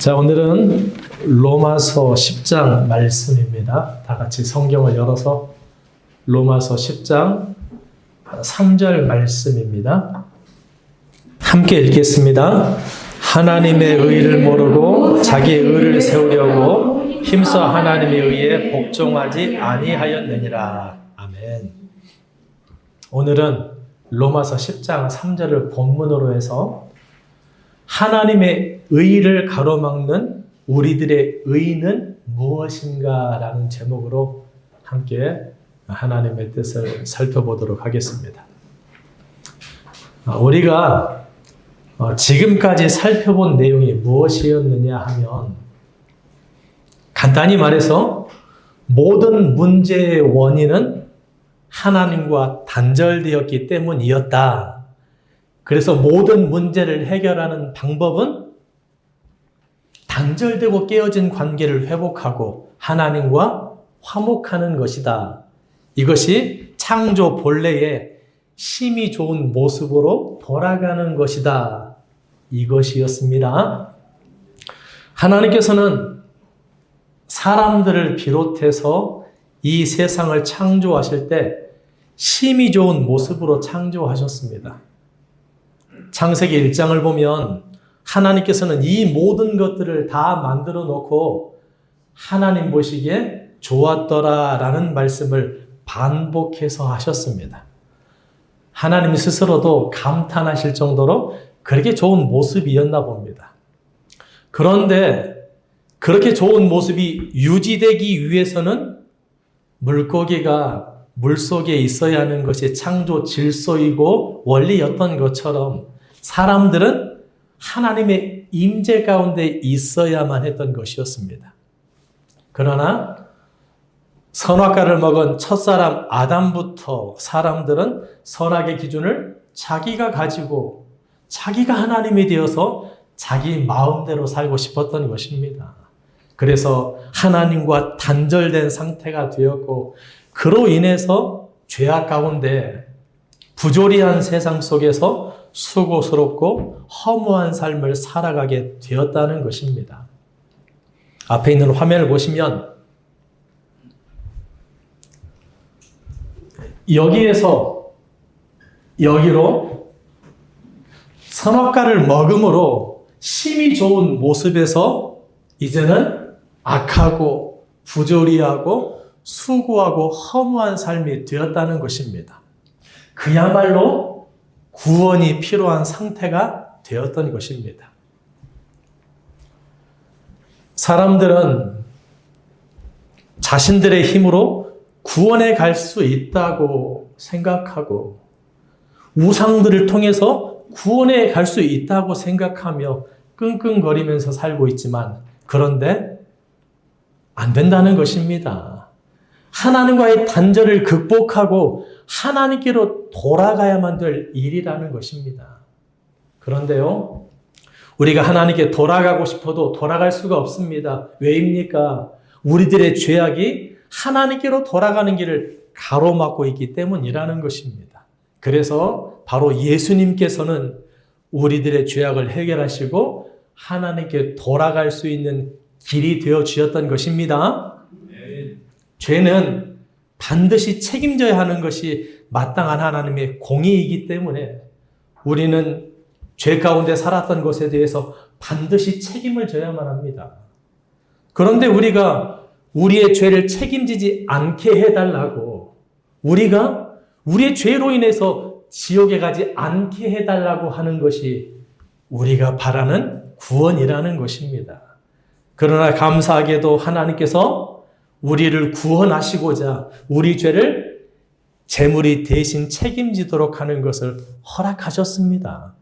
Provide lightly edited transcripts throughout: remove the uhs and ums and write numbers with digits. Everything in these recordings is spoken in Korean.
자, 오늘은 로마서 10장 말씀입니다. 다 같이 성경을 열어서 로마서 10장 3절 말씀입니다. 함께 읽겠습니다. 하나님의 의를 모르고 자기의 의를 세우려고 힘써 하나님의 의에 복종하지 아니하였느니라. 아멘. 오늘은 로마서 10장 3절을 본문으로 해서 하나님의 의를 가로막는 우리들의 의는 무엇인가 라는 제목으로 함께 하나님의 뜻을 살펴보도록 하겠습니다. 우리가 지금까지 살펴본 내용이 무엇이었느냐 하면 간단히 말해서 모든 문제의 원인은 하나님과 단절되었기 때문이었다. 그래서 모든 문제를 해결하는 방법은 단절되고 깨어진 관계를 회복하고 하나님과 화목하는 것이다. 이것이 창조 본래의 심히 좋은 모습으로 돌아가는 것이다. 이것이었습니다. 하나님께서는 사람들을 비롯해서 이 세상을 창조하실 때 심히 좋은 모습으로 창조하셨습니다. 창세기 1장을 보면 하나님께서는 이 모든 것들을 다 만들어 놓고 하나님 보시기에 좋았더라 라는 말씀을 반복해서 하셨습니다. 하나님 스스로도 감탄하실 정도로 그렇게 좋은 모습이었나 봅니다. 그런데 그렇게 좋은 모습이 유지되기 위해서는 물고기가 물속에 있어야 하는 것이 창조 질서이고 원리였던 것처럼 사람들은 하나님의 임재 가운데 있어야만 했던 것이었습니다. 그러나 선악과를 먹은 첫사람 아담부터 사람들은 선악의 기준을 자기가 가지고 자기가 하나님이 되어서 자기 마음대로 살고 싶었던 것입니다. 그래서 하나님과 단절된 상태가 되었고 그로 인해서 죄악 가운데 부조리한 세상 속에서 수고스럽고 허무한 삶을 살아가게 되었다는 것입니다. 앞에 있는 화면을 보시면 여기에서 여기로 선악과를 먹음으로 심히 좋은 모습에서 이제는 악하고 부조리하고 수고하고 허무한 삶이 되었다는 것입니다. 그야말로 구원이 필요한 상태가 되었던 것입니다. 사람들은 자신들의 힘으로 구원에 갈 수 있다고 생각하고 우상들을 통해서 구원에 갈 수 있다고 생각하며 끙끙거리면서 살고 있지만 그런데 안 된다는 것입니다. 하나님과의 단절을 극복하고 하나님께로 돌아가야만 될 일이라는 것입니다. 그런데요, 우리가 하나님께 돌아가고 싶어도 돌아갈 수가 없습니다. 왜입니까? 우리들의 죄악이 하나님께로 돌아가는 길을 가로막고 있기 때문이라는 것입니다. 그래서 바로 예수님께서는 우리들의 죄악을 해결하시고 하나님께 돌아갈 수 있는 길이 되어 주셨던 것입니다. 죄는 반드시 책임져야 하는 것이 마땅한 하나님의 공의이기 때문에 우리는 죄 가운데 살았던 것에 대해서 반드시 책임을 져야만 합니다. 그런데 우리가 우리의 죄를 책임지지 않게 해달라고, 우리가 우리의 죄로 인해서 지옥에 가지 않게 해달라고 하는 것이 우리가 바라는 구원이라는 것입니다. 그러나 감사하게도 하나님께서 우리를 구원하시고자 우리 죄를 제물이 대신 책임지도록 하는 것을 허락하셨습니다.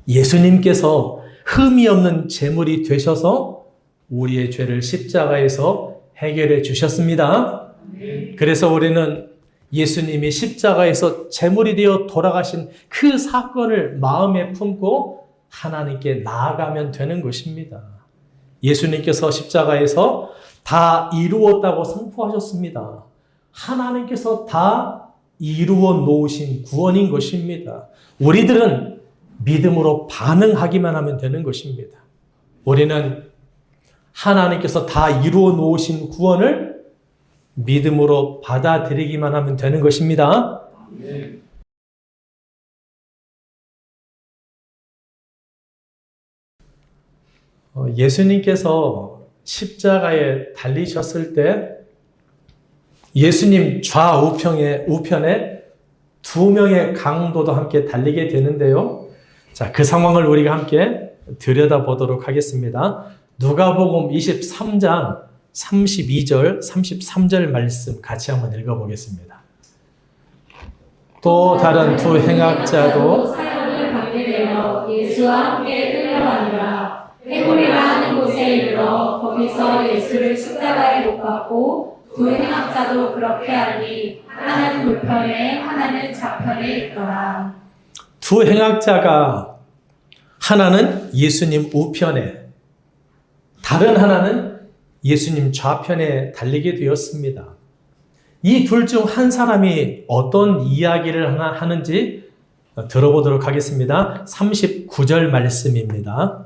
예수님께서 흠이 없는 제물이 되셔서 우리의 죄를 십자가에서 해결해 주셨습니다. 그래서 우리는 예수님이 십자가에서 제물이 되어 돌아가신 그 사건을 마음에 품고 하나님께 나아가면 되는 것입니다. 예수님께서 십자가에서 다 이루었다고 선포하셨습니다. 하나님께서 다 이루어 놓으신 구원인 것입니다. 우리들은 믿음으로 반응하기만 하면 되는 것입니다. 우리는 하나님께서 다 이루어 놓으신 구원을 믿음으로 받아들이기만 하면 되는 것입니다. 예수님께서 십자가에 달리셨을 때 예수님 우편에 두 명의 강도도 함께 달리게 되는데요. 자, 그 상황을 우리가 함께 들여다보도록 하겠습니다. 누가복음 23장 32절, 33절 말씀 같이 한번 읽어보겠습니다. 또 다른 두 행악자도 사형을 받게 되어 예수와 함께 끌려가니라. 회골이라 하는 곳에 이르러 거기서 예수를 십자가에 못 박고 두 행악자도 그렇게 하니 하나는 우편에 하나는 좌편에 있더라. 두 행악자가 하나는 예수님 우편에, 다른 하나는 예수님 좌편에 달리게 되었습니다. 이 둘 중 한 사람이 어떤 이야기를 하는지 들어보도록 하겠습니다. 39절 말씀입니다.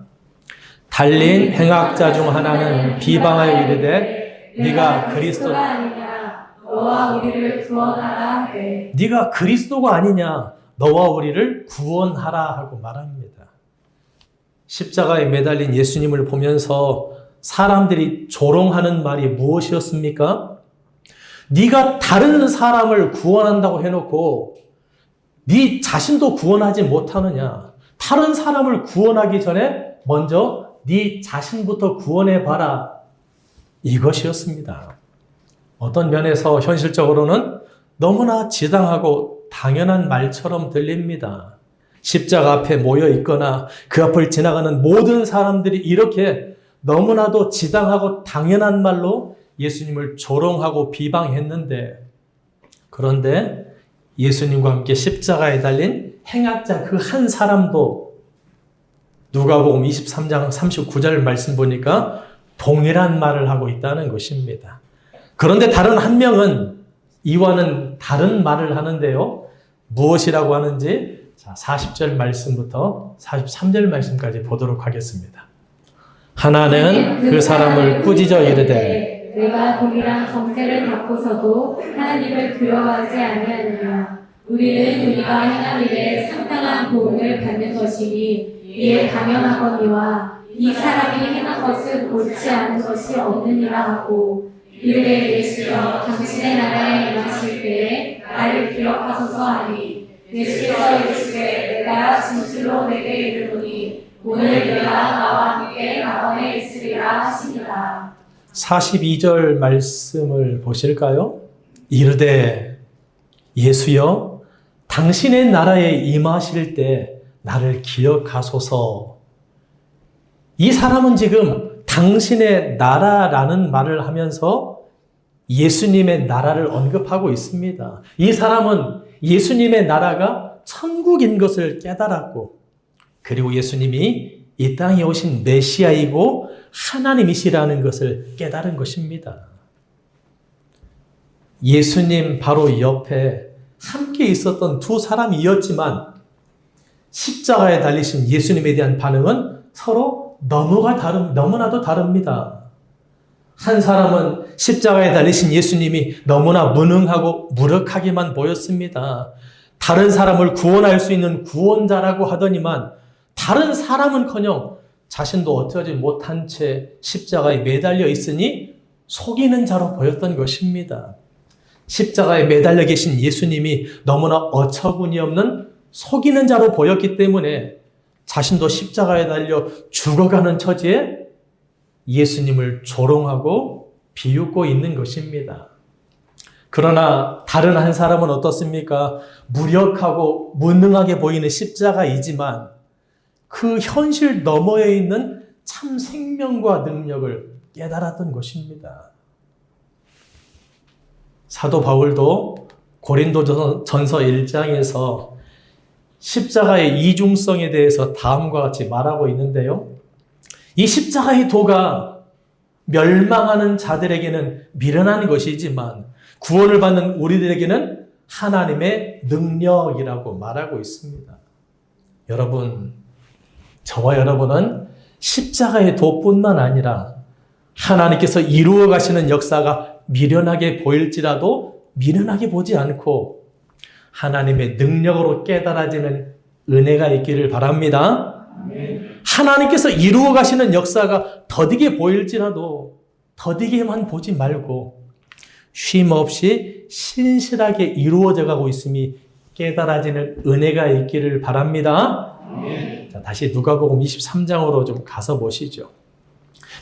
달린 행악자 중 하나는 비방하여 이르되 네가 그리스도가 아니냐 너와 우리를 구원하라 하되 네가 그리스도가 아니냐 너와 우리를 구원하라 하고 말합니다. 십자가에 매달린 예수님을 보면서 사람들이 조롱하는 말이 무엇이었습니까? 네가 다른 사람을 구원한다고 해놓고 네 자신도 구원하지 못하느냐? 다른 사람을 구원하기 전에 먼저 네 자신부터 구원해봐라. 이것이었습니다. 어떤 면에서 현실적으로는 너무나 지당하고 당연한 말처럼 들립니다. 십자가 앞에 모여 있거나 그 앞을 지나가는 모든 사람들이 이렇게 너무나도 지당하고 당연한 말로 예수님을 조롱하고 비방했는데, 그런데 예수님과 함께 십자가에 달린 행악자 그 한 사람도 누가복음 23장 39절 말씀 보니까 동일한 말을 하고 있다는 것입니다. 그런데 다른 한 명은 이와는 다른 말을 하는데요. 무엇이라고 하는지 40절 말씀부터 43절 말씀까지 보도록 하겠습니다. 하나는 그 사람을 꾸짖어 이르되 내가 동일한 정죄를 받고서도 하나님을 두려워하지 아니하느냐. 우리는 우리가 행한 일에 상당한 보응을 받는 것이니 이에 당연하거니와 이 사람이 행한 것은 옳지 않은 것이 없느니라 하고 이르되 예수여 당신의 나라에 임하실 때에 나를 기억하소서 하니 예수께서 이르시되 내가 진실로 내게 이르노니 오늘 내가 나와 함께 낙원에 있으리라 하시니라. 42절 말씀을 보실까요? 이르되 예수여 당신의 나라에 임하실 때 나를 기억하소서. 이 사람은 지금 당신의 나라라는 말을 하면서 예수님의 나라를 언급하고 있습니다. 이 사람은 예수님의 나라가 천국인 것을 깨달았고, 그리고 예수님이 이 땅에 오신 메시아이고 하나님이시라는 것을 깨달은 것입니다. 예수님 바로 옆에 함께 있었던 두 사람이었지만 십자가에 달리신 예수님에 대한 반응은 서로 너무나도 다릅니다. 한 사람은 십자가에 달리신 예수님이 너무나 무능하고 무력하게만 보였습니다. 다른 사람을 구원할 수 있는 구원자라고 하더니만 다른 사람은커녕 자신도 어쩌지 못한 채 십자가에 매달려 있으니 속이는 자로 보였던 것입니다. 십자가에 매달려 계신 예수님이 너무나 어처구니 없는 속이는 자로 보였기 때문에 자신도 십자가에 달려 죽어가는 처지에 예수님을 조롱하고 비웃고 있는 것입니다. 그러나 다른 한 사람은 어떻습니까? 무력하고 무능하게 보이는 십자가이지만 그 현실 너머에 있는 참 생명과 능력을 깨달았던 것입니다. 사도 바울도 고린도전서 1장에서 십자가의 이중성에 대해서 다음과 같이 말하고 있는데요. 이 십자가의 도가 멸망하는 자들에게는 미련한 것이지만 구원을 받는 우리들에게는 하나님의 능력이라고 말하고 있습니다. 여러분, 저와 여러분은 십자가의 도뿐만 아니라 하나님께서 이루어 가시는 역사가 미련하게 보일지라도 미련하게 보지 않고 하나님의 능력으로 깨달아지는 은혜가 있기를 바랍니다. 하나님께서 이루어 가시는 역사가 더디게 보일지라도 더디게만 보지 말고 쉼 없이 신실하게 이루어져 가고 있음이 깨달아지는 은혜가 있기를 바랍니다. 자, 다시 누가복음 23장으로 좀 가서 보시죠.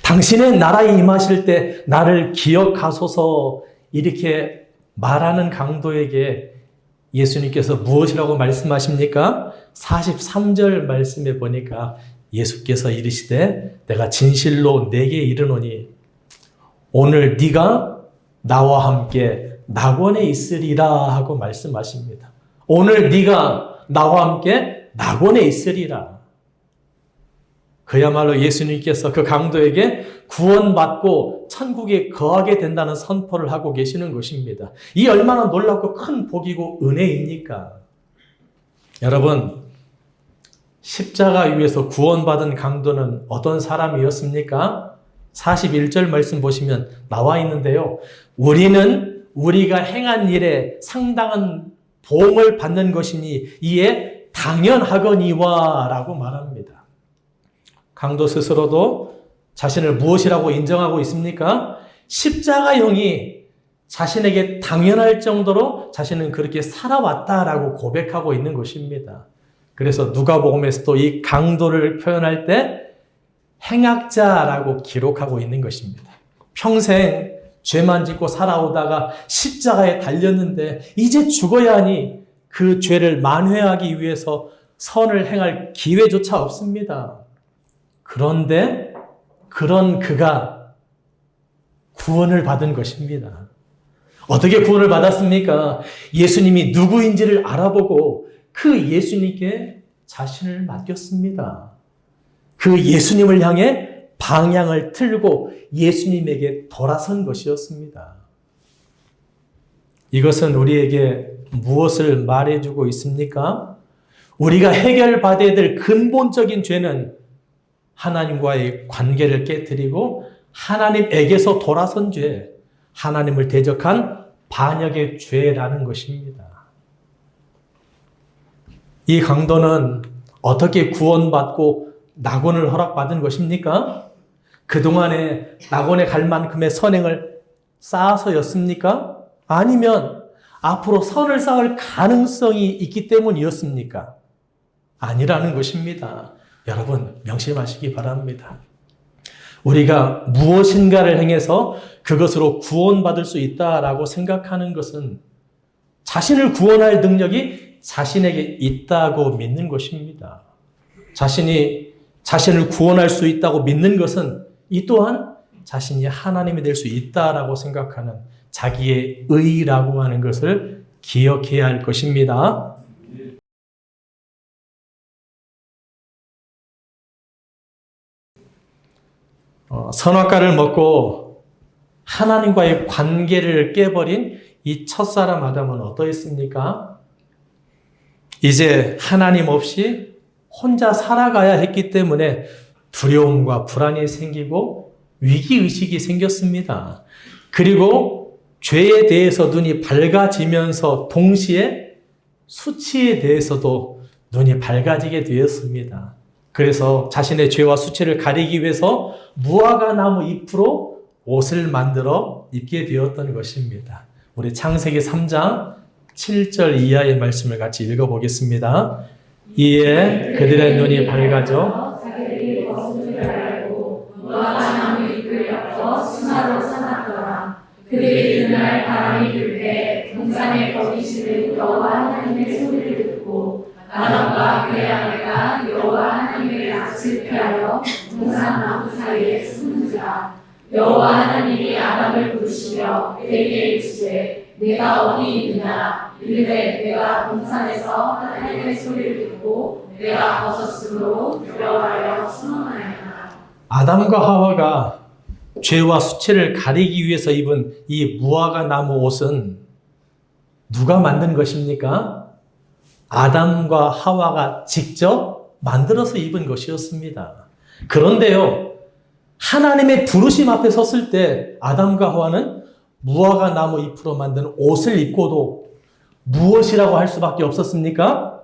당신의 나라에 임하실 때 나를 기억하소서 이렇게 말하는 강도에게 예수님께서 무엇이라고 말씀하십니까? 43절 말씀에 보니까 예수께서 이르시되 내가 진실로 내게 이르노니 오늘 네가 나와 함께 낙원에 있으리라 하고 말씀하십니다. 오늘 네가 나와 함께 낙원에 있으리라. 그야말로 예수님께서 그 강도에게 구원받고 천국에 거하게 된다는 선포를 하고 계시는 것입니다. 이 얼마나 놀랍고 큰 복이고 은혜입니까? 여러분, 십자가 위에서 구원받은 강도는 어떤 사람이었습니까? 41절 말씀 보시면 나와 있는데요. 우리는 우리가 행한 일에 상당한 보응을 받는 것이니 이에 당연하거니와 라고 말합니다. 강도 스스로도 자신을 무엇이라고 인정하고 있습니까? 십자가형이 자신에게 당연할 정도로 자신은 그렇게 살아왔다라고 고백하고 있는 것입니다. 그래서 누가복음에서도 이 강도를 표현할 때 행악자라고 기록하고 있는 것입니다. 평생 죄만 짓고 살아오다가 십자가에 달렸는데 이제 죽어야 하니 그 죄를 만회하기 위해서 선을 행할 기회조차 없습니다. 그런데 그런 그가 구원을 받은 것입니다. 어떻게 구원을 받았습니까? 예수님이 누구인지를 알아보고 그 예수님께 자신을 맡겼습니다. 그 예수님을 향해 방향을 틀고 예수님에게 돌아선 것이었습니다. 이것은 우리에게 무엇을 말해주고 있습니까? 우리가 해결받아야 될 근본적인 죄는 하나님과의 관계를 깨뜨리고 하나님에게서 돌아선 죄, 하나님을 대적한 반역의 죄라는 것입니다. 이 강도는 어떻게 구원받고 낙원을 허락받은 것입니까? 그동안에 낙원에 갈 만큼의 선행을 쌓아서였습니까? 아니면 앞으로 선을 쌓을 가능성이 있기 때문이었습니까? 아니라는 것입니다. 여러분 명심하시기 바랍니다. 우리가 무엇인가를 행해서 그것으로 구원받을 수 있다라고 생각하는 것은 자신을 구원할 능력이 자신에게 있다고 믿는 것입니다. 자신이 자신을 구원할 수 있다고 믿는 것은 이 또한 자신이 하나님이 될 수 있다라고 생각하는 자기의 의라고 하는 것을 기억해야 할 것입니다. 선악과를 먹고 하나님과의 관계를 깨버린 이 첫사람 아담은 어떠했습니까? 이제 하나님 없이 혼자 살아가야 했기 때문에 두려움과 불안이 생기고 위기의식이 생겼습니다. 그리고 죄에 대해서 눈이 밝아지면서 동시에 수치에 대해서도 눈이 밝아지게 되었습니다. 그래서 자신의 죄와 수치를 가리기 위해서 무화과 나무 잎으로 옷을 만들어 입게 되었던 것입니다. 우리 창세기 3장 7절 이하의 말씀을 같이 읽어보겠습니다. 이에 그들의 눈이 밝아져 자기들이 벗은 줄 알고 무화과 나무 잎을 엮어 수나로 삼았더라. 그들이 그날 바람이 불 때 동산에 거기시는 여호와 하나님의 소리를 듣고 아담과 그의 아내가 여호와 하나님의 낯을 피하여 동산 나무 사이에 숨은지라. 여호와 하나님이 아담을 부르시며 그에게 이르시되 내가 어디 있느냐. 이르되 내가 동산에서 하나님의 소리를 듣고 내가 벗었으므로 두려워하여 숨었나이다. 아담과 하와가 죄와 수치를 가리기 위해서 입은 이 무화과 나무 옷은 누가 만든 것입니까? 아담과 하와가 직접 만들어서 입은 것이었습니다. 그런데요, 하나님의 부르심 앞에 섰을 때 아담과 하와는 무화과 나무 잎으로 만든 옷을 입고도 무엇이라고 할 수밖에 없었습니까?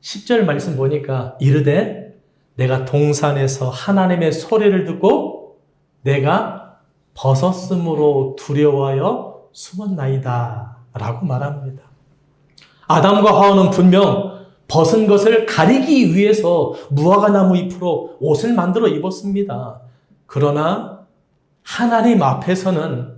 10절 말씀 보니까 이르되 내가 동산에서 하나님의 소리를 듣고 내가 벗었으므로 두려워하여 숨었나이다 라고 말합니다. 아담과 하와는 분명 벗은 것을 가리기 위해서 무화과 나무 잎으로 옷을 만들어 입었습니다. 그러나 하나님 앞에서는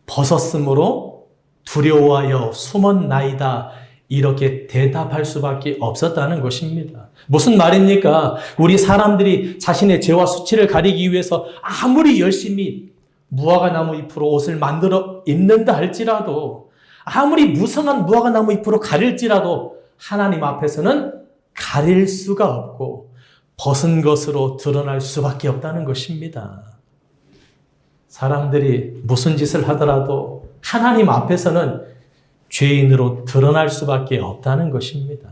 벗었으므로 두려워하여 숨었나이다 이렇게 대답할 수밖에 없었다는 것입니다. 무슨 말입니까? 우리 사람들이 자신의 죄와 수치를 가리기 위해서 아무리 열심히 무화과 나무 잎으로 옷을 만들어 입는다 할지라도, 아무리 무성한 무화과 나무 잎으로 가릴지라도 하나님 앞에서는 가릴 수가 없고 벗은 것으로 드러날 수밖에 없다는 것입니다. 사람들이 무슨 짓을 하더라도 하나님 앞에서는 죄인으로 드러날 수밖에 없다는 것입니다.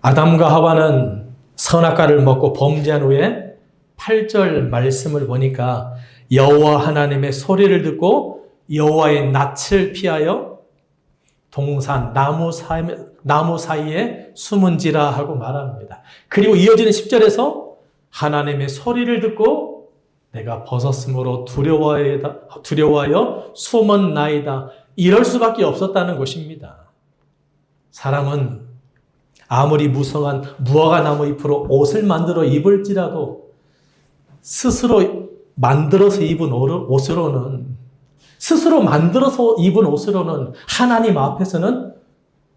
아담과 하와는 선악과를 먹고 범죄한 후에 8절 말씀을 보니까 여호와 하나님의 소리를 듣고 여호와의 낯을 피하여 동산 나무 사이에 숨은지라 하고 말합니다. 그리고 이어지는 10절에서 하나님의 소리를 듣고 내가 벗었으므로 두려워하여 숨었나이다. 이럴 수밖에 없었다는 것입니다. 사람은 아무리 무성한 무화과 나무 잎으로 옷을 만들어 입을지라도 스스로 만들어서 입은 옷으로는 하나님 앞에서는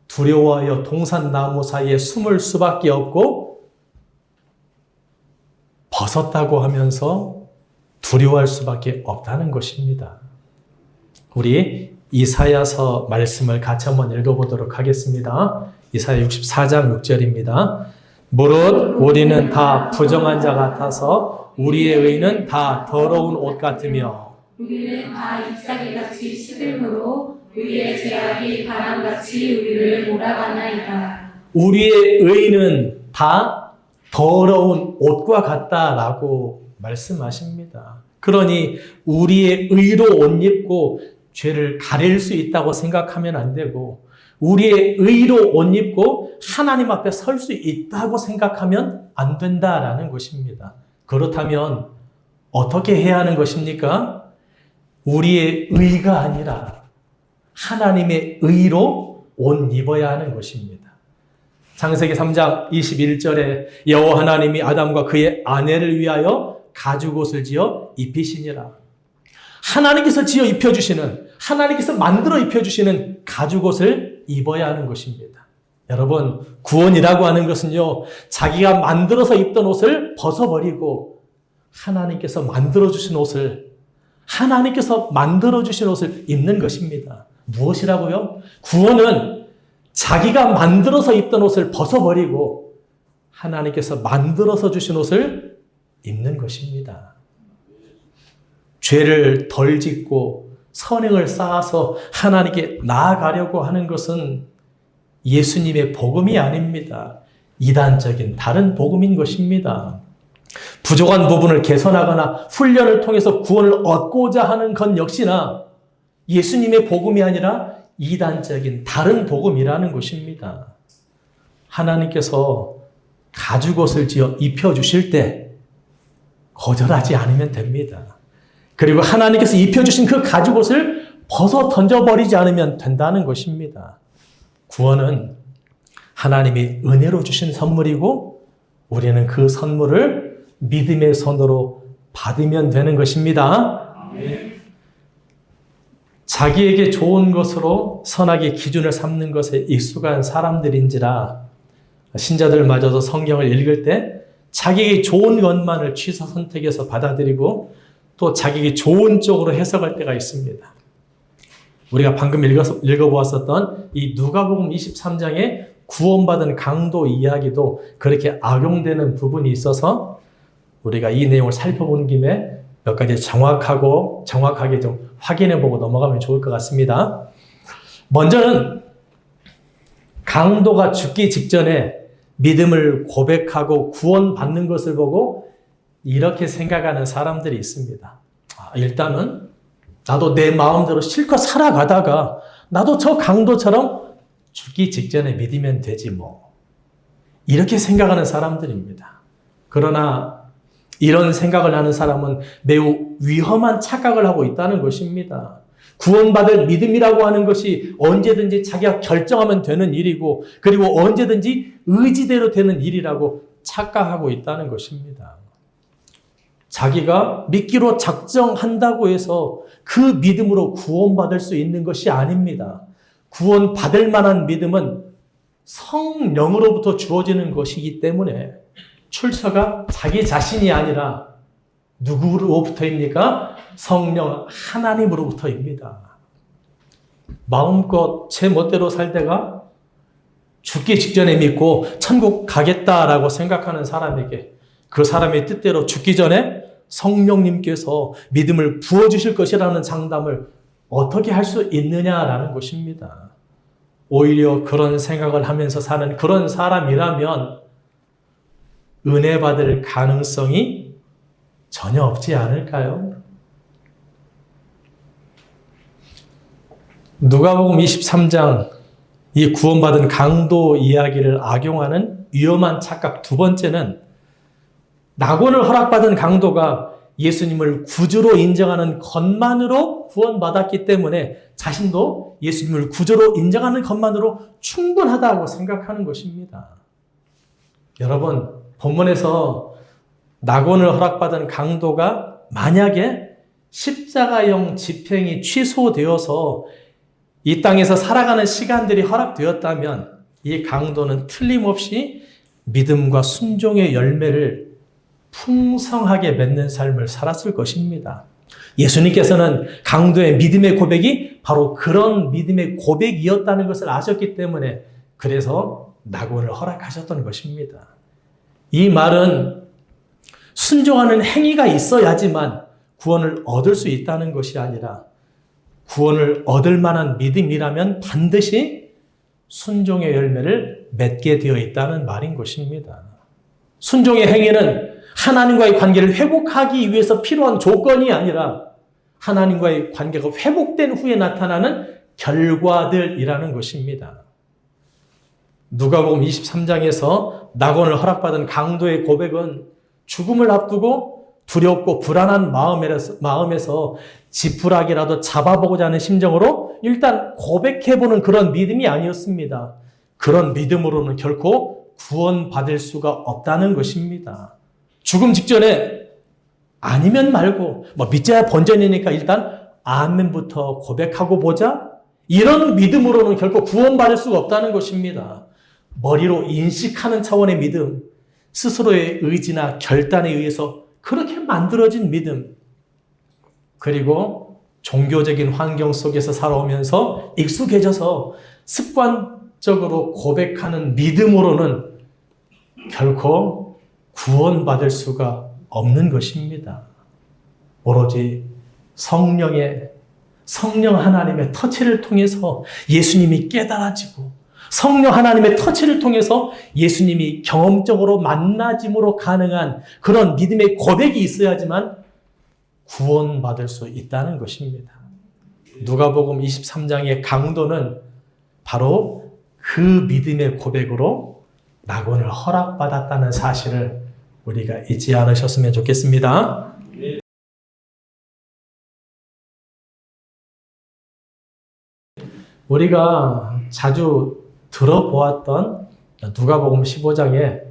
두려워하여 동산나무 사이에 숨을 수밖에 없고 벗었다고 하면서 두려워할 수밖에 없다는 것입니다. 우리 이사야서 말씀을 같이 한번 읽어보도록 하겠습니다. 이사야 64장 6절입니다. 무릇 우리는 다 부정한 자 같아서 우리의 의는 다 더러운 옷 같으며 우리는 다 잎사귀같이 시들므로 우리의 죄악이 바람같이 우리를 몰아가나이다. 우리의 의는 다 더러운 옷과 같다라고 말씀하십니다. 그러니 우리의 의로 옷 입고 죄를 가릴 수 있다고 생각하면 안 되고, 우리의 의로 옷 입고 하나님 앞에 설 수 있다고 생각하면 안 된다라는 것입니다. 그렇다면 어떻게 해야 하는 것입니까? 우리의 의가 아니라 하나님의 의로 옷 입어야 하는 것입니다. 창세기 3장 21절에 여호와 하나님이 아담과 그의 아내를 위하여 가죽옷을 지어 입히시니라. 하나님께서 지어 입혀주시는, 하나님께서 만들어 입혀주시는 가죽옷을 입어야 하는 것입니다. 여러분, 구원이라고 하는 것은요, 자기가 만들어서 입던 옷을 벗어버리고 하나님께서 만들어주신 옷을 입는 것입니다. 무엇이라고요? 구원은 자기가 만들어서 입던 옷을 벗어버리고 하나님께서 만들어서 주신 옷을 입는 것입니다. 죄를 덜 짓고 선행을 쌓아서 하나님께 나아가려고 하는 것은 예수님의 복음이 아닙니다. 이단적인 다른 복음인 것입니다. 부족한 부분을 개선하거나 훈련을 통해서 구원을 얻고자 하는 것 역시나 예수님의 복음이 아니라 이단적인 다른 복음이라는 것입니다. 하나님께서 가죽옷을 지어 입혀주실 때 거절하지 않으면 됩니다. 그리고 하나님께서 입혀주신 그 가죽옷을 벗어 던져버리지 않으면 된다는 것입니다. 구원은 하나님이 은혜로 주신 선물이고 우리는 그 선물을 믿음의 손으로 받으면 되는 것입니다. 자기에게 좋은 것으로 선악의 기준을 삼는 것에 익숙한 사람들인지라 신자들마저도 성경을 읽을 때 자기에게 좋은 것만을 취사 선택해서 받아들이고 또 자기에게 좋은 쪽으로 해석할 때가 있습니다. 우리가 방금 읽어보았었던 이 누가복음 23장의 구원받은 강도 이야기도 그렇게 악용되는 부분이 있어서 우리가 이 내용을 살펴본 김에 몇 가지 정확하게 좀 확인해보고 넘어가면 좋을 것 같습니다. 먼저는 강도가 죽기 직전에 믿음을 고백하고 구원받는 것을 보고 이렇게 생각하는 사람들이 있습니다. 일단은 나도 내 마음대로 실컷 살아가다가 나도 저 강도처럼 죽기 직전에 믿으면 되지 뭐. 이렇게 생각하는 사람들입니다. 그러나 이런 생각을 하는 사람은 매우 위험한 착각을 하고 있다는 것입니다. 구원받을 믿음이라고 하는 것이 언제든지 자기가 결정하면 되는 일이고 그리고 언제든지 의지대로 되는 일이라고 착각하고 있다는 것입니다. 자기가 믿기로 작정한다고 해서 그 믿음으로 구원받을 수 있는 것이 아닙니다. 구원받을 만한 믿음은 성령으로부터 주어지는 것이기 때문에 출처가 자기 자신이 아니라 누구로부터입니까? 성령 하나님으로부터입니다. 마음껏 제 멋대로 살다가 죽기 직전에 믿고 천국 가겠다라고 생각하는 사람에게 그 사람의 뜻대로 죽기 전에 성령님께서 믿음을 부어주실 것이라는 장담을 어떻게 할 수 있느냐라는 것입니다. 오히려 그런 생각을 하면서 사는 그런 사람이라면 은혜 받을 가능성이 전혀 없지 않을까요? 누가복음 23장 이 구원받은 강도 이야기를 악용하는 위험한 착각 두 번째는 낙원을 허락받은 강도가 예수님을 구주로 인정하는 것만으로 구원받았기 때문에 자신도 예수님을 구주로 인정하는 것만으로 충분하다고 생각하는 것입니다. 여러분, 본문에서 낙원을 허락받은 강도가 만약에 십자가형 집행이 취소되어서 이 땅에서 살아가는 시간들이 허락되었다면 이 강도는 틀림없이 믿음과 순종의 열매를 풍성하게 맺는 삶을 살았을 것입니다. 예수님께서는 강도의 믿음의 고백이 바로 그런 믿음의 고백이었다는 것을 아셨기 때문에 그래서 낙원을 허락하셨던 것입니다. 이 말은 순종하는 행위가 있어야지만 구원을 얻을 수 있다는 것이 아니라 구원을 얻을 만한 믿음이라면 반드시 순종의 열매를 맺게 되어 있다는 말인 것입니다. 순종의 행위는 하나님과의 관계를 회복하기 위해서 필요한 조건이 아니라 하나님과의 관계가 회복된 후에 나타나는 결과들이라는 것입니다. 누가복음 23장에서 낙원을 허락받은 강도의 고백은 죽음을 앞두고 두렵고 불안한 마음에서 지푸라기라도 잡아보고자 하는 심정으로 일단 고백해보는 그런 믿음이 아니었습니다. 그런 믿음으로는 결코 구원받을 수가 없다는 것입니다. 죽음 직전에 아니면 말고 믿자야 본전이니까 일단 아멘부터 고백하고 보자. 이런 믿음으로는 결코 구원받을 수가 없다는 것입니다. 머리로 인식하는 차원의 믿음, 스스로의 의지나 결단에 의해서 그렇게 만들어진 믿음, 그리고 종교적인 환경 속에서 살아오면서 익숙해져서 습관적으로 고백하는 믿음으로는 결코 구원받을 수가 없는 것입니다. 오로지 성령 하나님의 터치를 통해서 예수님이 깨달아지고 성령 하나님의 터치를 통해서 예수님이 경험적으로 만나짐으로 가능한 그런 믿음의 고백이 있어야지만 구원받을 수 있다는 것입니다. 누가복음 23장의 강도는 바로 그 믿음의 고백으로 낙원을 허락받았다는 사실을 우리가 잊지 않으셨으면 좋겠습니다. 우리가 자주 들어보았던 누가복음 15장에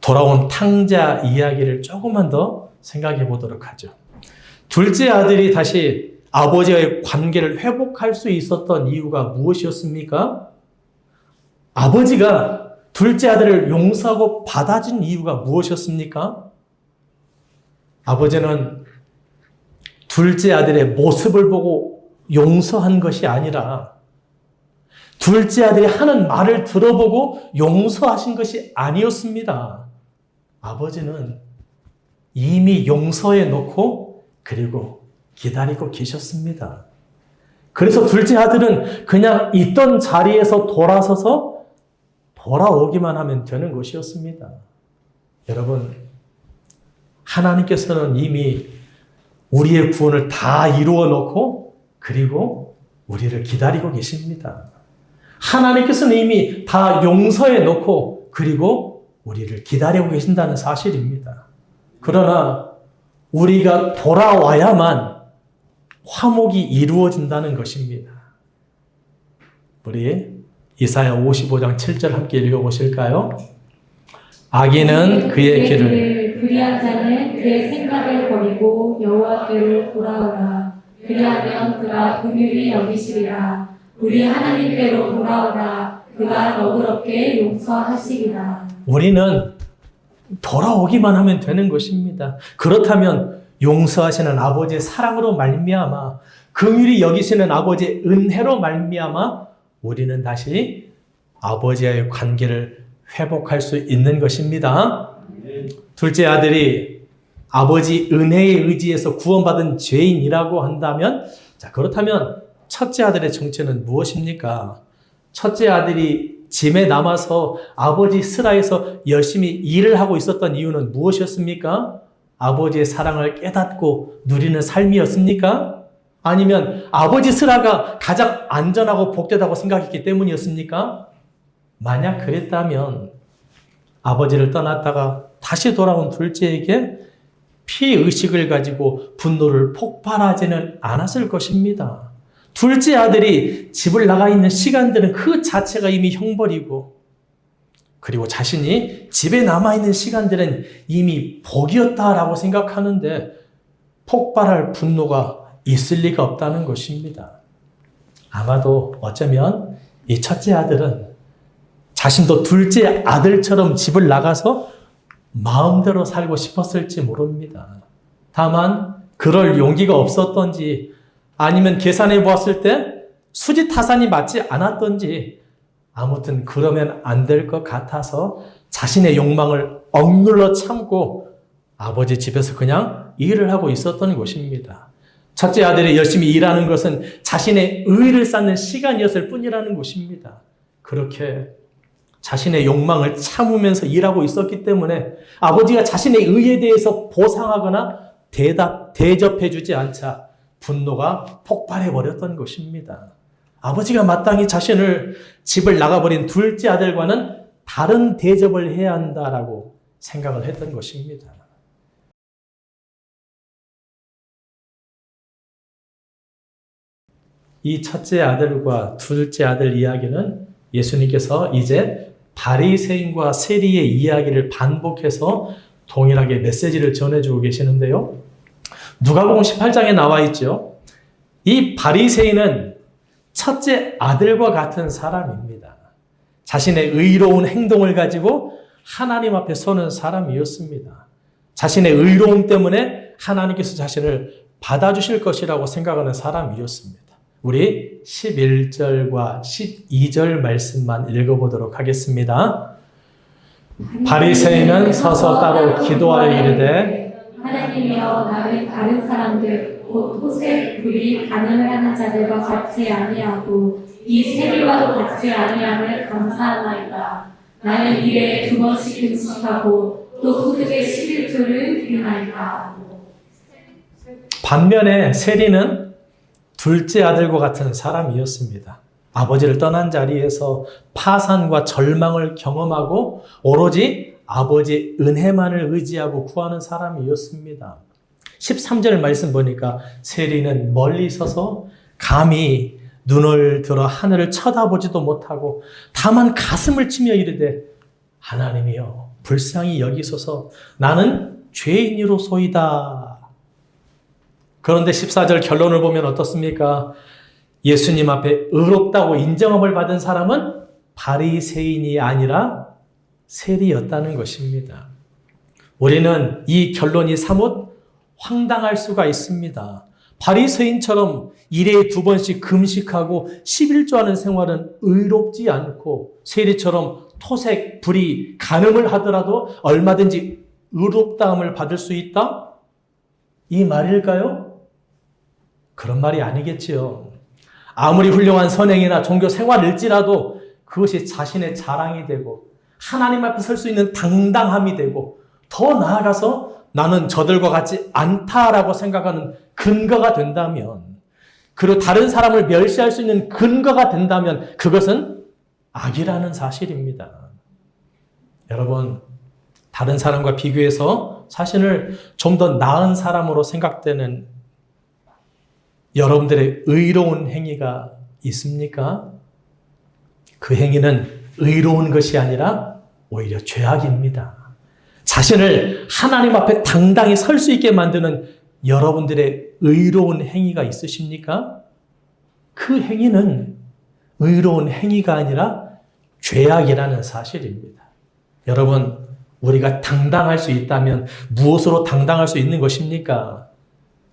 돌아온 탕자 이야기를 조금만 더 생각해 보도록 하죠. 둘째 아들이 다시 아버지와의 관계를 회복할 수 있었던 이유가 무엇이었습니까? 아버지가 둘째 아들을 용서하고 받아준 이유가 무엇이었습니까? 아버지는 둘째 아들의 모습을 보고 용서한 것이 아니라 둘째 아들이 하는 말을 들어보고 용서하신 것이 아니었습니다. 아버지는 이미 용서해 놓고 그리고 기다리고 계셨습니다. 그래서 둘째 아들은 그냥 있던 자리에서 돌아서서 돌아오기만 하면 되는 것이었습니다. 여러분, 하나님께서는 이미 우리의 구원을 다 이루어 놓고 그리고 우리를 기다리고 계십니다. 하나님께서는 이미 다 용서해 놓고 그리고 우리를 기다리고 계신다는 사실입니다. 그러나 우리가 돌아와야만 화목이 이루어진다는 것입니다. 우리 이사야 55장 7절 함께 읽어보실까요? 악인은 그의 길을 불의한 자는 그의 생각을 버리고 여호와께로 돌아오라. 그리하면 그가 긍휼히 여기시리라. 우리 하나님께로 돌아오라. 그가 너그럽게 용서하시리라. 우리는 돌아오기만 하면 되는 것입니다. 그렇다면 용서하시는 아버지의 사랑으로 말미암아 긍휼히 여기시는 아버지의 은혜로 말미암아 우리는 다시 아버지와의 관계를 회복할 수 있는 것입니다. 둘째 아들이 아버지 은혜의 의지에서 구원받은 죄인이라고 한다면, 자, 그렇다면 첫째 아들의 정체는 무엇입니까? 첫째 아들이 짐에 남아서 아버지 스라에서 열심히 일을 하고 있었던 이유는 무엇이었습니까? 아버지의 사랑을 깨닫고 누리는 삶이었습니까? 아니면 아버지 스라가 가장 안전하고 복되다고 생각했기 때문이었습니까? 만약 그랬다면 아버지를 떠났다가 다시 돌아온 둘째에게 피의식을 가지고 분노를 폭발하지는 않았을 것입니다. 둘째 아들이 집을 나가 있는 시간들은 그 자체가 이미 형벌이고 그리고 자신이 집에 남아있는 시간들은 이미 복이었다라고 생각하는데 폭발할 분노가 있을 리가 없다는 것입니다. 아마도 어쩌면 이 첫째 아들은 자신도 둘째 아들처럼 집을 나가서 마음대로 살고 싶었을지 모릅니다. 다만 그럴 용기가 없었던지 아니면 계산해 보았을 때 수지타산이 맞지 않았던지 아무튼 그러면 안 될 것 같아서 자신의 욕망을 억눌러 참고 아버지 집에서 그냥 일을 하고 있었던 것입니다. 첫째 아들이 열심히 일하는 것은 자신의 의를 쌓는 시간이었을 뿐이라는 것입니다. 그렇게 자신의 욕망을 참으면서 일하고 있었기 때문에 아버지가 자신의 의에 대해서 보상하거나 대접해주지 않자 분노가 폭발해버렸던 것입니다. 아버지가 마땅히 자신을 집을 나가버린 둘째 아들과는 다른 대접을 해야 한다라고 생각을 했던 것입니다. 이 첫째 아들과 둘째 아들 이야기는 예수님께서 이제 바리새인과 세리의 이야기를 반복해서 동일하게 메시지를 전해주고 계시는데요. 누가복음 18장에 나와 있죠. 이 바리새인은 첫째 아들과 같은 사람입니다. 자신의 의로운 행동을 가지고 하나님 앞에 서는 사람이었습니다. 자신의 의로움 때문에 하나님께서 자신을 받아주실 것이라고 생각하는 사람이었습니다. 우리 11절과 12절 말씀만 읽어보도록 하겠습니다. 바리새인은 서서 따로 기도하여 이르되 하나님이여 나는 다른 사람들 곧 호색, 불의, 간음을 하는 자들과 같지 아니하고 이 세리와도 같지 아니함을 감사하나이다. 나는 일에 2번씩 금식하고 또 소득의 11조를 드리나이다. 반면에 세리는 둘째 아들과 같은 사람이었습니다. 아버지를 떠난 자리에서 파산과 절망을 경험하고 오로지 아버지의 은혜만을 의지하고 구하는 사람이었습니다. 13절 말씀 보니까 세리는 멀리 서서 감히 눈을 들어 하늘을 쳐다보지도 못하고 다만 가슴을 치며 이르되 하나님이여 불쌍히 여기소서 나는 죄인이로소이다. 그런데 14절 결론을 보면 어떻습니까? 예수님 앞에 의롭다고 인정함을 받은 사람은 바리새인이 아니라 세리였다는 것입니다. 우리는 이 결론이 사뭇 황당할 수가 있습니다. 바리새인처럼 일에 2번씩 금식하고 11조 하는 생활은 의롭지 않고 세리처럼 토색, 불의, 간음을 하더라도 얼마든지 의롭다함을 받을 수 있다? 이 말일까요? 그런 말이 아니겠지요. 아무리 훌륭한 선행이나 종교 생활일지라도 그것이 자신의 자랑이 되고 하나님 앞에 설 수 있는 당당함이 되고 더 나아가서 나는 저들과 같지 않다라고 생각하는 근거가 된다면, 그리고 다른 사람을 멸시할 수 있는 근거가 된다면 그것은 악이라는 사실입니다. 여러분, 다른 사람과 비교해서 자신을 좀 더 나은 사람으로 생각되는 여러분들의 의로운 행위가 있습니까? 그 행위는 의로운 것이 아니라 오히려 죄악입니다. 자신을 하나님 앞에 당당히 설 수 있게 만드는 여러분들의 의로운 행위가 있으십니까? 그 행위는 의로운 행위가 아니라 죄악이라는 사실입니다. 여러분, 우리가 당당할 수 있다면 무엇으로 당당할 수 있는 것입니까?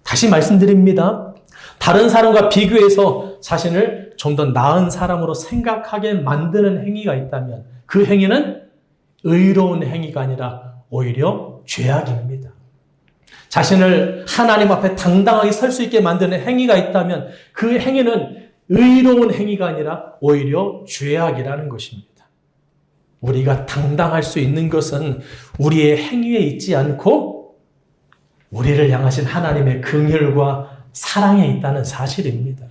다시 말씀드립니다. 다른 사람과 비교해서 자신을 좀 더 나은 사람으로 생각하게 만드는 행위가 있다면 그 행위는 의로운 행위가 아니라 오히려 죄악입니다. 자신을 하나님 앞에 당당하게 설 수 있게 만드는 행위가 있다면 그 행위는 의로운 행위가 아니라 오히려 죄악이라는 것입니다. 우리가 당당할 수 있는 것은 우리의 행위에 있지 않고 우리를 향하신 하나님의 긍휼과 사랑에 있다는 사실입니다.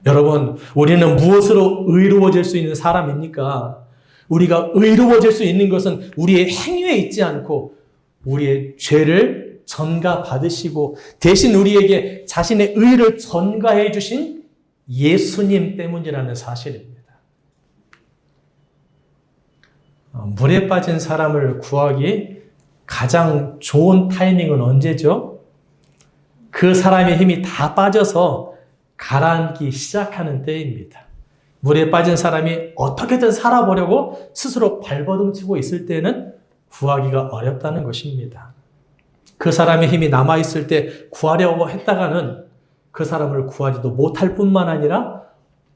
여러분, 우리는 무엇으로 의로워질 수 있는 사람입니까? 우리가 의로워질 수 있는 것은 우리의 행위에 있지 않고 우리의 죄를 전가받으시고 대신 우리에게 자신의 의를 전가해 주신 예수님 때문이라는 사실입니다. 물에 빠진 사람을 구하기 가장 좋은 타이밍은 언제죠? 그 사람의 힘이 다 빠져서 가라앉기 시작하는 때입니다. 물에 빠진 사람이 어떻게든 살아보려고 스스로 발버둥치고 있을 때는 구하기가 어렵다는 것입니다. 그 사람의 힘이 남아있을 때 구하려고 했다가는 그 사람을 구하지도 못할 뿐만 아니라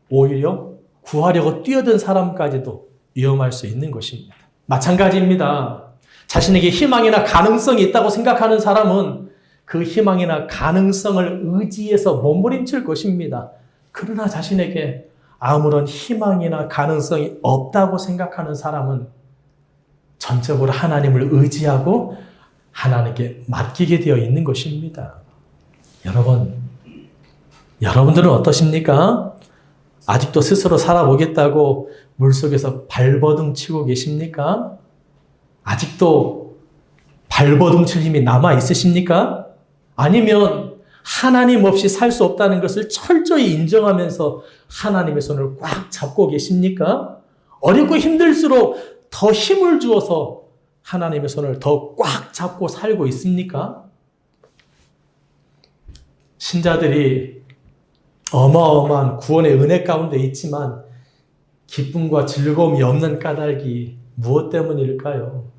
오히려 구하려고 뛰어든 사람까지도 위험할 수 있는 것입니다. 마찬가지입니다. 자신에게 희망이나 가능성이 있다고 생각하는 사람은 그 희망이나 가능성을 의지해서 몸부림칠 것입니다. 그러나 자신에게 아무런 희망이나 가능성이 없다고 생각하는 사람은 전적으로 하나님을 의지하고 하나님께 맡기게 되어 있는 것입니다. 여러분들은 어떠십니까? 아직도 스스로 살아보겠다고 물속에서 발버둥 치고 계십니까? 아직도 발버둥 칠 힘이 남아 있으십니까? 아니면 하나님 없이 살 수 없다는 것을 철저히 인정하면서 하나님의 손을 꽉 잡고 계십니까? 어렵고 힘들수록 더 힘을 주어서 하나님의 손을 더 꽉 잡고 살고 있습니까? 신자들이 어마어마한 구원의 은혜 가운데 있지만 기쁨과 즐거움이 없는 까닭이 무엇 때문일까요?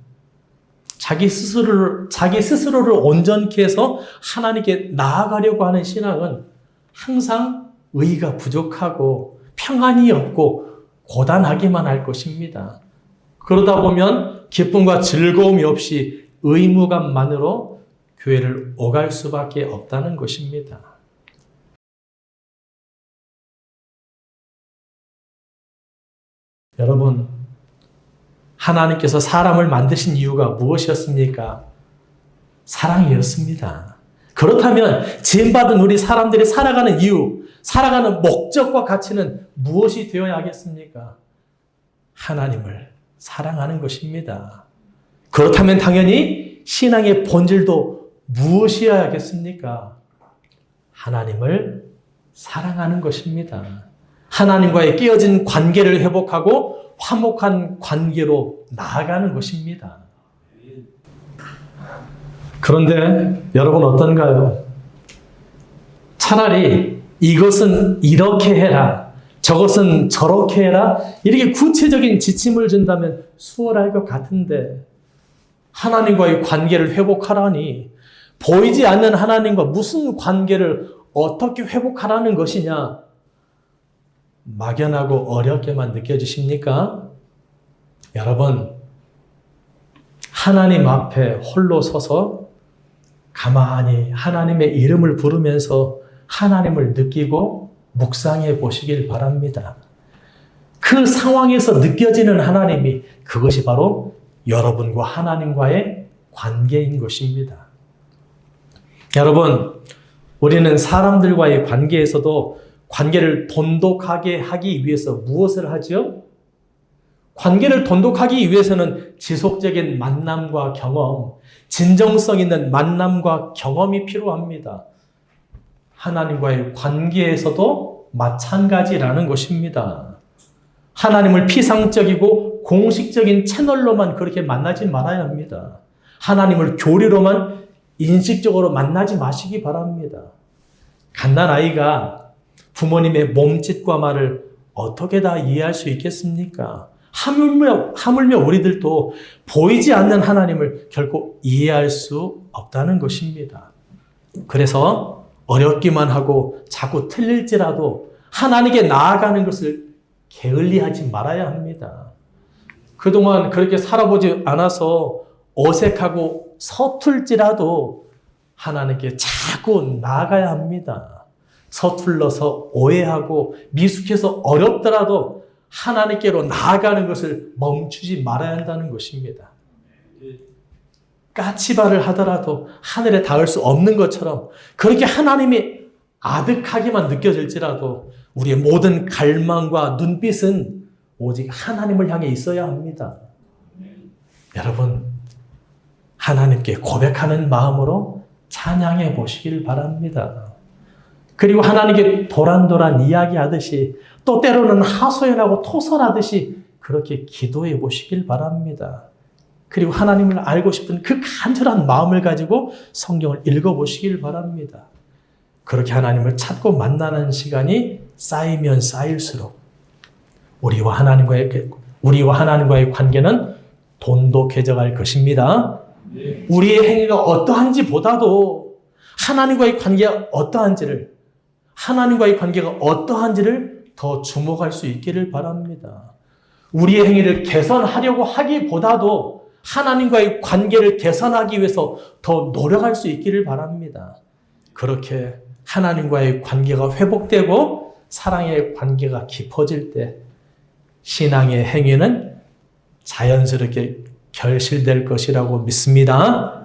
자기 스스로를 온전케 해서 하나님께 나아가려고 하는 신앙은 항상 의가 부족하고 평안이 없고 고단하기만 할 것입니다. 그러다 보면 기쁨과 즐거움이 없이 의무감만으로 교회를 오갈 수밖에 없다는 것입니다. 여러분, 하나님께서 사람을 만드신 이유가 무엇이었습니까? 사랑이었습니다. 그렇다면 지음받은 우리 사람들이 살아가는 이유, 살아가는 목적과 가치는 무엇이 되어야 하겠습니까? 하나님을 사랑하는 것입니다. 그렇다면 당연히 신앙의 본질도 무엇이어야 하겠습니까? 하나님을 사랑하는 것입니다. 하나님과의 깨어진 관계를 회복하고 화목한 관계로 나아가는 것입니다. 그런데 여러분 어떤가요? 차라리 이것은 이렇게 해라, 저것은 저렇게 해라, 이렇게 구체적인 지침을 준다면 수월할 것 같은데 하나님과의 관계를 회복하라니 보이지 않는 하나님과 무슨 관계를 어떻게 회복하라는 것이냐? 막연하고 어렵게만 느껴지십니까? 여러분, 하나님 앞에 홀로 서서 가만히 하나님의 이름을 부르면서 하나님을 느끼고 묵상해 보시길 바랍니다. 그 그 상황에서 느껴지는 하나님이 그것이 바로 여러분과 하나님과의 관계인 것입니다. 여러분, 우리는 사람들과의 관계에서도 관계를 돈독하게 하기 위해서 무엇을 하죠? 관계를 돈독하기 위해서는 지속적인 만남과 경험, 진정성 있는 만남과 경험이 필요합니다. 하나님과의 관계에서도 마찬가지라는 것입니다. 하나님을 피상적이고 공식적인 채널로만 그렇게 만나지 말아야 합니다. 하나님을 교리로만 인식적으로 만나지 마시기 바랍니다. 갓난아이가 부모님의 몸짓과 말을 어떻게 다 이해할 수 있겠습니까? 하물며 우리들도 보이지 않는 하나님을 결코 이해할 수 없다는 것입니다. 그래서 어렵기만 하고 자꾸 틀릴지라도 하나님께 나아가는 것을 게을리하지 말아야 합니다. 그동안 그렇게 살아보지 않아서 어색하고 서툴지라도 하나님께 자꾸 나아가야 합니다. 서툴러서 오해하고 미숙해서 어렵더라도 하나님께로 나아가는 것을 멈추지 말아야 한다는 것입니다. 까치발을 하더라도 하늘에 닿을 수 없는 것처럼 그렇게 하나님이 아득하게만 느껴질지라도 우리의 모든 갈망과 눈빛은 오직 하나님을 향해 있어야 합니다. 여러분, 하나님께 고백하는 마음으로 찬양해 보시길 바랍니다. 그리고 하나님께 도란도란 이야기하듯이 또 때로는 하소연하고 토설하듯이 그렇게 기도해 보시길 바랍니다. 그리고 하나님을 알고 싶은 그 간절한 마음을 가지고 성경을 읽어보시길 바랍니다. 그렇게 하나님을 찾고 만나는 시간이 쌓이면 쌓일수록 우리와 하나님과의 관계는 돈독해져 갈 것입니다. 우리의 행위가 어떠한지 보다도 하나님과의 관계가 어떠한지를 더 주목할 수 있기를 바랍니다. 우리의 행위를 개선하려고 하기보다도 하나님과의 관계를 개선하기 위해서 더 노력할 수 있기를 바랍니다. 그렇게 하나님과의 관계가 회복되고 사랑의 관계가 깊어질 때 신앙의 행위는 자연스럽게 결실될 것이라고 믿습니다.